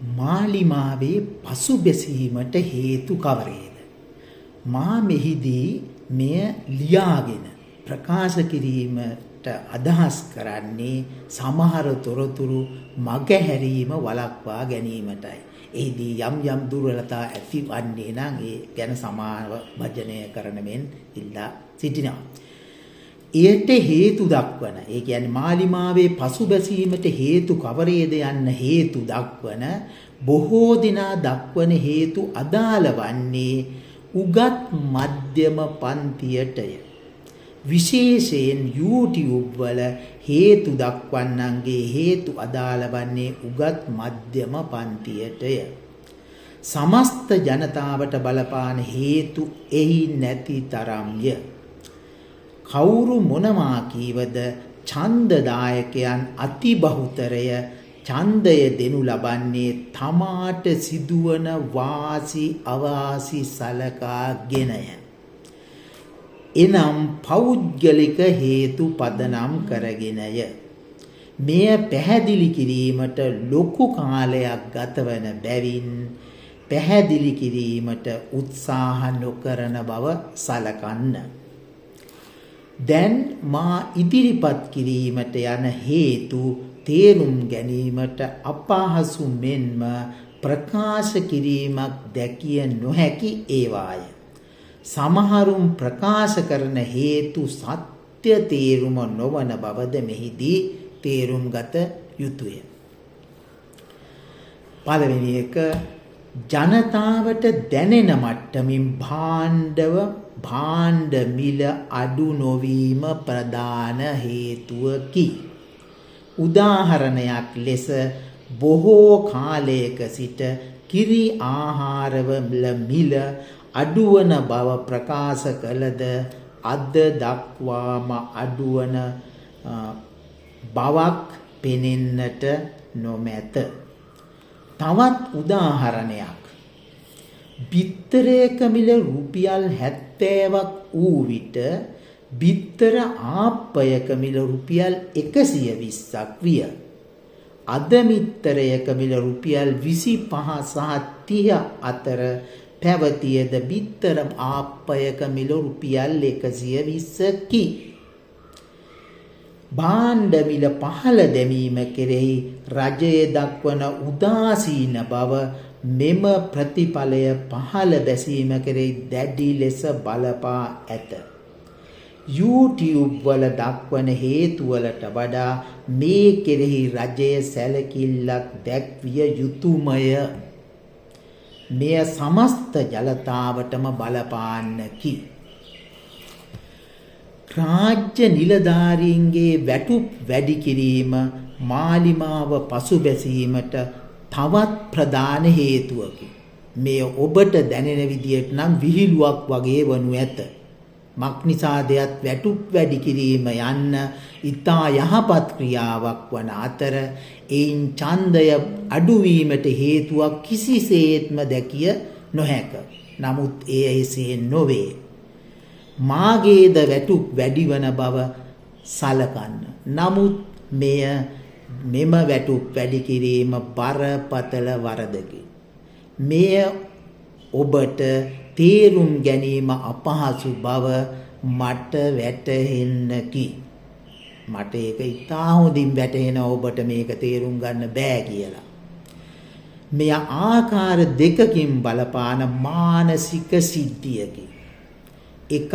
මාලිමාවේ පසුබැසීමට හේතු කවරේද? මා මෙහිදී මෙය ලියාගෙන ප්‍රකාශ කිරීමට අදහස් කරන්නේ සමහර තොරතුරු මගහැරීම වළක්වා ගැනීමටයි. එහිදී යම් දුර්වලතා ඇතිවන්නේ නම් ඒ ගැන සමාව භජනය කරන මෙන් ඉල්ලා සිටිනවා. එයට හේතු දක්වන, ඒ කියන්නේ මාලිමාවේ පසුබැසීමට හේතු කවරේද යන්න හේතු දක්වන බොහෝ දිනා දක්වන හේතු අදාළ වන්නේ උගත් මධ්‍යම පන්තියටය. විශේෂයෙන් YouTube වල හේතු දක්වන්නන්ගේ හේතු අදාළ වන්නේ උගත් මධ්‍යම පන්තියටය. සමස්ත ජනතාවට බලපාන හේතු එහි නැති තරම්ය. කවුරු මොනවා කීවද ඡන්දදායකයන් අති බහුතරය ඡන්දය දෙනු ලබන්නේ තමාට සිදුවන වාසි අවාසි සලකාගෙනය. එනම් පෞද්ගලික හේතු පදනම් කරගෙනය. මෙය පැහැදිලි කිරීමට ලොකු කාලයක් ගතවන බැවින් පැහැදිලි කිරීමට උත්සාහ නොකරන බව සලකන්න. දැන් මා ඉදිරිපත් කිරීමට යන හේතු තේරුම් ගැනීමට අපහසු මෙන්ම ප්‍රකාශ කිරීමක් දැකිය නොහැකි ඒවාය. සමහරුන් ප්‍රකාශ කරන හේතු සත්‍ය තේරුම නොවන බවද මෙහිදී තේරුම් ගත යුතුය. පළවෙනි එක, ජනතාවට දැනෙන මට්ටමින් භාණ්ඩ මිල අඩු නොවීම ප්‍රධාන හේතුවකි. උදාහරණයක් ලෙස බොහෝ කාලයක සිට කිරි ආහාරවල මිල අඩුවන බව ප්‍රකාශ කළද අද දක්වාම අඩුවන බවක් පෙනෙන්නට නොමැත. තවත් උදාහරණයක්, බිත්තරයක මිල රුපියල් 70ක් වූ විට බිත්තර ආප්පයක මිල රුපියල් 120ක් විය. අද බිත්තරයක මිල රුපියල් 25 සහ 30 අතර පැවතියද බිත්තර ආප්පයක මිල රුපියල් 120කි. භාණ්ඩ මිල පහළ දැමීම කෙරෙහි රජය දක්වන උදාසීන බව මෙම ප්‍රතිඵලය පහළ බැසීම කෙරෙහි දැඩි ලෙස බලපා ඇත. YouTube වල දක්වන හේතුවලට වඩා මේ කෙරෙහි රජය සැලකිල්ලක් දැක්විය යුතුමය. මෙය සමස්ත ජනතාවටම බලපාන්නකි. රාජ්‍ය නිලධාරීන්ගේ වැටුප් වැඩි කිරීම මාලිමාව පසුබැසීමට තවත් ප්‍රධාන හේතුවකි. මෙය ඔබට දැනෙන විදියට නම් විහිළුවක් වගේ වනු ඇත. මක්නිසාදයක් වැටුප් වැඩි කිරීම යන්න ඉතා යහපත් ක්‍රියාවක් වන අතර එයින් ඡන්දය අඩුවීමට හේතුවක් කිසිසේත්ම දැකිය නොහැක. නමුත් එය එසේ නොවේ. මාගේද වැටුප් වැඩි වන බව සලකන්න. නමුත් මෙම වැටුප් වැඩි කිරීම බරපතල වරදකි. මෙය ඔබට තේරුම් ගැනීම අපහසු බව මට වැටහෙන්නකි. මට ඒක ඉතා හොඳින් වැටහෙන ඔබට මේක තේරුම් ගන්න බෑ කියලා. මෙය ආකාර දෙකකින් බලපාන මානසික සිද්ධියකි. එකක්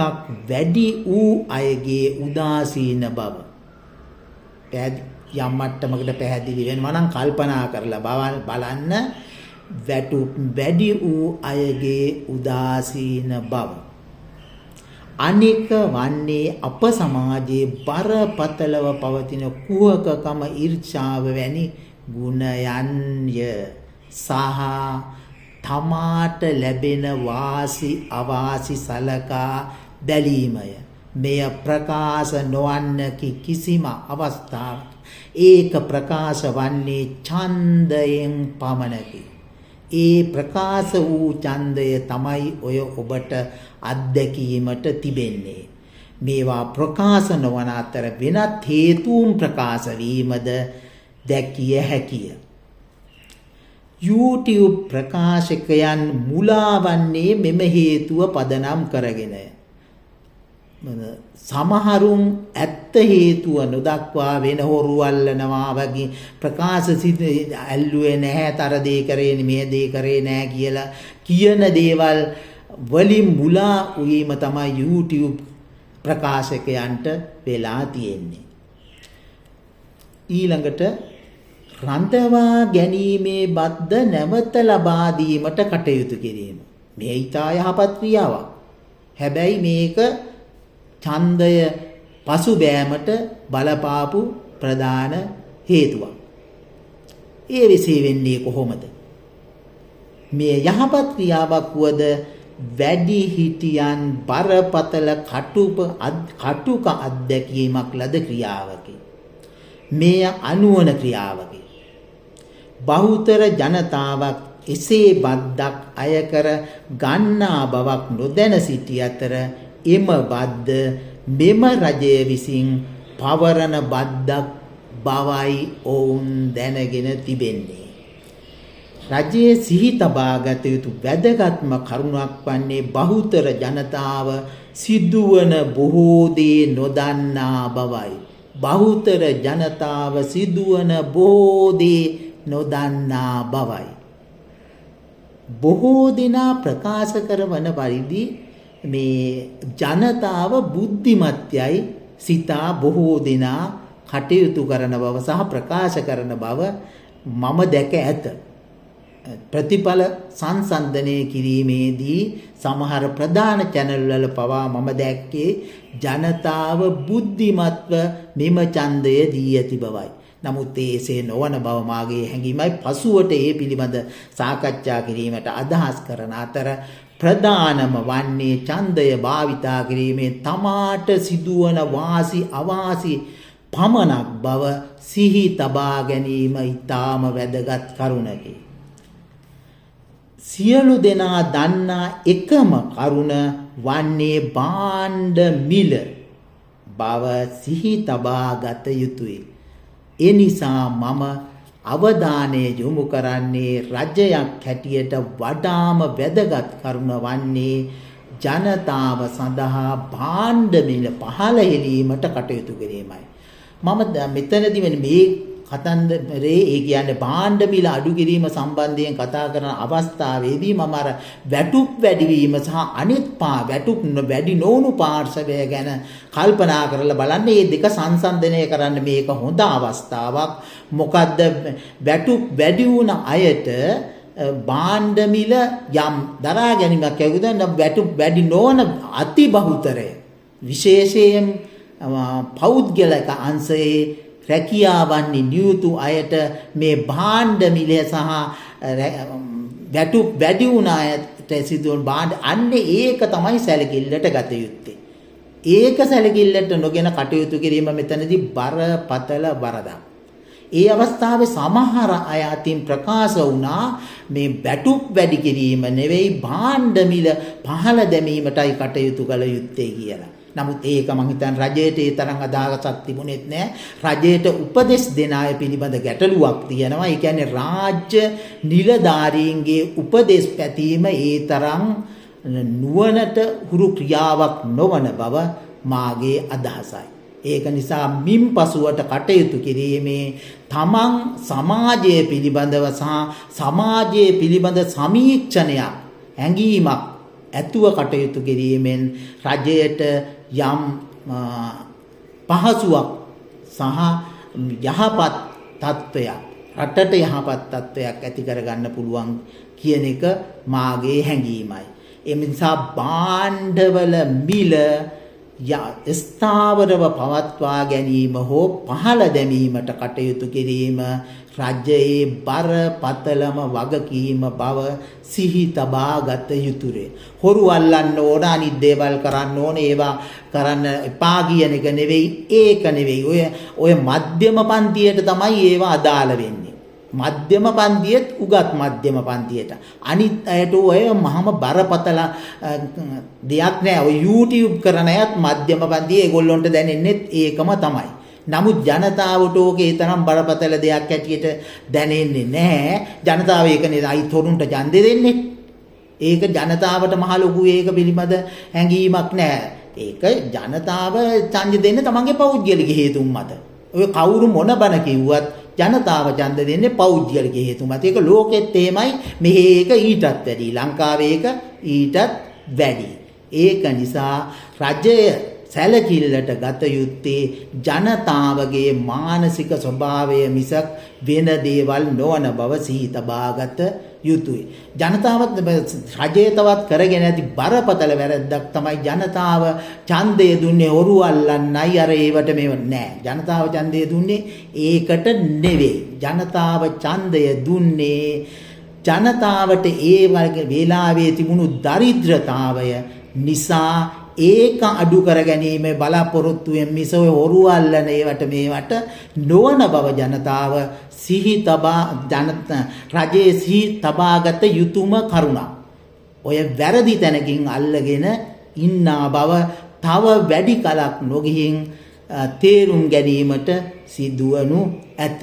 වැඩි වූ අයගේ උදාසීන බව. යම් මට්ටමකට පැහැදිලි වෙනවා නම් කල්පනා කරලා බලන්න. වැටුප් වැඩි වූ අයගේ උදාසීන බව. අනික වන්නේ අප සමාජයේ බරපතලව පවතින කුහකකම, ඊර්ෂ්‍යාව වැනි ගුණයන්ය සහ තමාට ලැබෙන වාසි අවාසි සලකා බැලීමය. මෙය ප්‍රකාශ නොවන්නකි කිසිම අවස්ථාවක්. ඒක ප්‍රකාශ වන්නේ ඡන්දයෙන් පමණකි. ඒ ප්‍රකාශ වූ ඡන්දය තමයි ඔය ඔබට අත්දැකීමට තිබෙන්නේ. මේවා ප්‍රකාශ නොවන අතර වෙනත් හේතුන් ප්‍රකාශ වීමද දැකිය හැකිය. YouTube ප්‍රකාශකයන් මුලාවන්නේ මෙම හේතුව පදනම් කරගෙනය. සමහරුන් ඇත්ත හේතුව නොදක්වා වෙන හොරු අල්ලනවා වගේ ප්‍රකාශ සිදු ඇල්ලුවේ නැහැ, තර දේ කරේ මේ දේ කරේ නැහැ කියලා කියන දේවල් වලින් මුලා වීම තමයි YouTube ප්‍රකාශකයන්ට වෙලා තියෙන්නේ. ඊළඟට රඳවා ගැනීමේ බද්ද නැවත ලබා දීමට කටයුතු කිරීම. මේ ඊටා යහපත් ක්‍රියාවක්. හැබැයි මේක ඡන්දය පසුබෑමට බලපාපු ප්‍රධාන හේතුවක්. ඒ විශ්ේ වෙන්නේ කොහොමද? මේ යහපත් ක්‍රියාවක් වුවද වැඩි හිටියන් බරපතල කටුක අත්දැකීමක් ලද ක්‍රියාවකි. මේ අනුවන ක්‍රියාවකි. බහුතර ජනතාවක් එසේ බද්දක් අය කර ගන්නා බවක් නොදැන සිටි අතර එම බද්ද මෙම රජය විසින් පවරන බද්දක් බවයි ඔවුන් දැනගෙන තිබෙන්නේ. රජයේ සිහි තබාගත යුතු වැදගත්ම කරුණක් වන්නේ බහුතර ජනතාව සිදුවන බොහෝ දේ නොදන්නා බවයි. බහුතර ජනතාව සිදුවන බොහෝ දේ නොදන්නා බවයි. බොහෝ දෙනා ප්‍රකාශ කරන පරිදි මේ ජනතාව බුද්ධිමත්යයි සිතා බොහෝ දෙනා කටයුතු කරන බව සහ ප්‍රකාශ කරන බව මම දැක ඇත. ප්‍රතිඵල සංසන්දනය කිරීමේදී සමහර ප්‍රධාන චැනල් වල පවා මම දැක්කේ ජනතාව බුද්ධිමත්ව මෙම ඡන්දය දී ඇති බවයි. නමුත් ඒසේ නොවන බව මාගේ හැඟීමයි. පසුවට ඒ පිළිබඳ සාකච්ඡා කිරීමට අදහස් කරන අතර ප්‍රධානම වන්නේ ඡන්දය භාවිතා කිරීමෙන් තමාට සිදුවන වාසි අවාසි පමණක් බව සිහි තබා ගැනීම ඉතාම වැදගත් කරුණකි. සියලු දෙනා දන්නා එකම කරුණ වන්නේ භාණ්ඩ මිල බව සිහි තබා ගත යුතුය. ඒ නිසා මම අවධානය යොමු කරන්නේ රජයක් හැටියට වඩාම වැදගත් කරුණ වන්නේ ජනතාව සඳහා භාණ්ඩ මිල පහළ හෙළීමට කටයුතු කිරීමයි. මම මෙතනදී මේ කතන්දරේ ඒ කියන්නේ භාණ්ඩ මිල අඩු කිරීම සම්බන්ධයෙන් කතා කරන අවස්ථාවේදී මම අර වැටුප් වැඩිවීම සහ අනිත් වැටුප් වැඩි නොවුණු පාර්ශවය ගැන කල්පනා කරලා බලන්න. මේ දෙක සංසන්දනය කරන්න මේක හොඳ අවස්ථාවක්. මොකද්ද වැටුප් වැඩි වුණ අයට භාණ්ඩ මිල යම් දරා ගැනීමක් ලැබුණා නම් වැටුප් වැඩි නොවන අති බහුතරය විශේෂයෙන් පෞද්ගලික අංශයේ රැකියාවන් නියුතු අයට මේ භාණ්ඩ මිල සහ වැටුප් වැඩි වුණ අයට සිදුවන භාණ්ඩ අන්නේ ඒක තමයි සැලකිල්ලට ගත යුත්තේ. ඒක සැලකිල්ලට නොගෙන කටයුතු කිරීම මෙතනදී බරපතල වරදක්. ඒ අවස්ථාවේ සමහර අය අතින් ප්‍රකාශ වුණා මේ වැටුප් වැඩි කිරීම නෙවෙයි භාණ්ඩ මිල පහළ දැමීමටයි කටයුතු කළ යුත්තේ කියලා. නමුත් ඒක මං හිතන්නේ රජයට ඒ තරම් අදහසක් තිබුණෙත් නෑ. රජයට උපදෙස් දෙන අය පිළිබඳ ගැටලුවක් තියෙනවා. ඒ කියන්නේ රාජ්‍ය නිලධාරීන්ගේ උපදෙස් පැතීම ඒ තරම් නුවණට හුරු ක්‍රියාවක් නොවන බව මාගේ අදහසයි. ඒක නිසා මින් පසුවට කටයුතු කිරීමේ තමන් සමාජය පිළිබඳව සහ සමාජයේ පිළිබඳ සමීක්ෂණයක් හැඟීමක් ඇතුව කටයුතු කිරීමෙන් රජයට යම් පහසුවක් සහ යහපත් තත්ත්වයක් රටට යහපත් තත්ත්වයක් ඇති කරගන්න පුළුවන් කියන එක මාගේ හැඟීමයි. ඒ නිසා භාණ්ඩවල මිල ස්ථාවරව පවත්වා ගැනීම හෝ පහළ දැමීමට කටයුතු කිරීම රජයේ බරපතලම වගකීම බව සිහි තබා ගත යුතුය. හොරු අල්ලන්න ඕන, අනිත් දේවල් කරන්න ඕන, ඒවා කරන්න එපා කියන එක නෙවෙයි. ඒක නෙවෙයි. ඔය මධ්‍යම පන්තියට තමයි ඒවා අදාළ වෙන්නේ. මධ්‍යම පන්තියත් උගත් මධ්‍යම පන්තියට. අනිත් අයට ඔය මහම බරපතල දෙයක් නෑ. ඔය YouTube කරන අයත් මධ්‍යම පන්තියේ ඒගොල්ලොන්ට දැනෙන්නේ ඒකම තමයි. නමුත් ජනතාවට ඕකේ තරම් බරපතල දෙයක් ඇටියට දැනෙන්නේ නැහැ. ජනතාව ඒකනේ අයි තොරුන්ට ඡන්දෙ දෙන්නේ. ඒක ජනතාවට මහ ලොකු ඒක පිළිබඳ හැඟීමක් නැහැ. ඒක ජනතාව ඡන්දෙ දෙන්නේ තමන්ගේ පෞද්ගලික හේතුන් මත. ඔය කවුරු මොන බන කිව්වත් ජනතාව ඡන්ද දෙන්නේ පෞද්ගලික හේතු මත. ඒක ලෝකෙත් එහෙමයි. මෙහි ඒක ඊටත් වැඩි. ලංකාවේ ඒක ඊටත් වැඩි. ඒක නිසා රජය සැලකිල්ලට ගත යුත්තේ ජනතාවගේ මානසික ස්වභාවය මිසක් වෙන දේවල් නොවන බව සිහි තබාගත යුතුයි. ජනතාවත් රජය තවත් කරගෙන ඇති බරපතල වැරද්දක් තමයි ජනතාව ඡන්දය දුන්නේ ඔරු අල්ලන්නයි අර ඒවට මේව නෑ. ජනතාව ඡන්දය දුන්නේ ඒකට නෙවෙයි. ජනතාව ඡන්දය දුන්නේ ජනතාවට ඒ වගේ වේලාවේ තිබුණු දරිද්‍රතාවය නිසා ඒක අඩු කර ගැනීම බලාපොරොත්තුවෙන් මිස ඔය ඔරු අල්ලන ඒවට මේවට නොවන බව ජනතාව සිහි තබා රජයේ සිහි තබාගත යුතුම කරුණක්. ඔය වැරදි තැනකින් අල්ලගෙන ඉන්නා බව තව වැඩි කලක් නොගිහින් තේරුම් ගැනීමට සිදුවනු ඇත.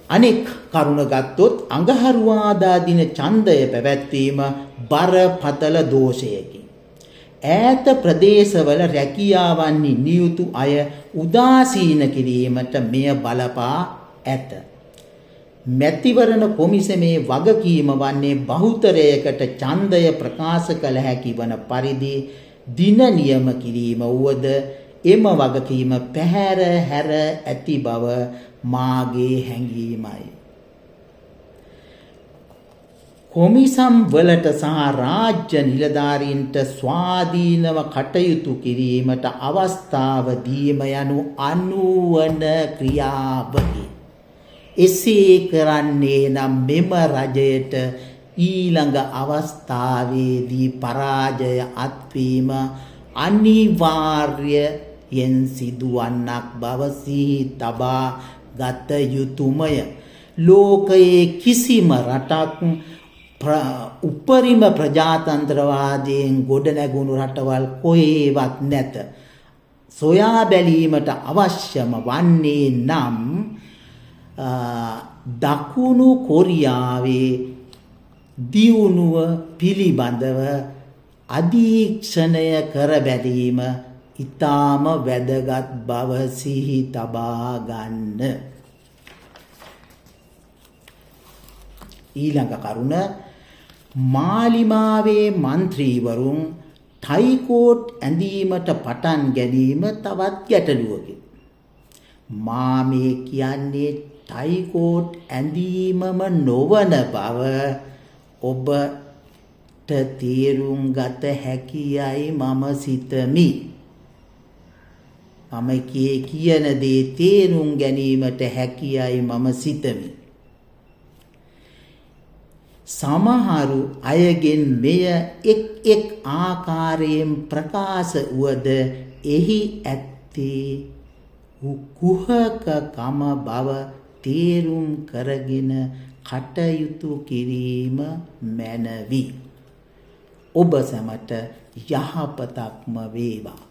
අනෙක් කරුණ ගත්තොත් අඟහරුවාදා දින ඡන්දය පැවැත්වීම බරපතල දෝෂයකි. ඈත ප්‍රදේශවල රැකියාවන්හි නියුතු අය උදාසීන කිරීමට මෙය බලපා ඇත. මැතිවරණ කොමිසමේ වගකීම වන්නේ බහුතරයකට ඡන්දය ප්‍රකාශ කළ හැකි වන පරිදි දින නියම කිරීම වුවද එම වගකීම පැහැර හැර ඇති බව මාගේ හැඟීමයි. කොමිසම් වලට සහ රාජ්‍ය නිලධාරීන්ට ස්වාධීනව කටයුතු කිරීමට අවස්ථාව දීම යනු අනුවන ක්‍රියාවකි. එසේ කරන්නේ නම් මෙම රජයට ඊළඟ අවස්ථාවේදී පරාජය අත්වීම අනිවාර්යයෙන් සිදුවන්නක් බව සිහි තබා ගත යුතුමය. ලෝකයේ කිසිම රටක් උපරිම ප්‍රජාතන්ත්‍රවාදයෙන් ගොඩනැගුණු රටවල් කොහේවත් නැත. සොයා බැලීමට අවශ්‍යම වන්නේ නම් දකුණු කොරියාවේ දියුණුව පිළිබඳව අධීක්ෂණය කර බැලීම ඉතාම වැදගත් බව සිහි තබා ගන්න. ඊළඟ කරුණ මාලිමාවේ මන්ත්‍රීවරුන් ටයිකෝට් ඇඳීමට පටන් ගැනීම තවත් ගැටලුවකි. මා මේ කියන්නේ ටයිකෝට් ඇඳීමම නොවන බව ඔබට තේරුම් ගත හැකියයි මම සිතමි. මම කියන දේ තේරුම් ගැනීමට හැකියයි මම සිතමි. සමහරු අයගෙන් මෙය එක් ආකාරයෙන් ප්‍රකාශ වුවද එහි ඇත්තේ කුහකකම බව තේරුම් කරගෙන කටයුතු කිරීම මැනවි. ඔබ සැමට යහපතක්ම වේවා.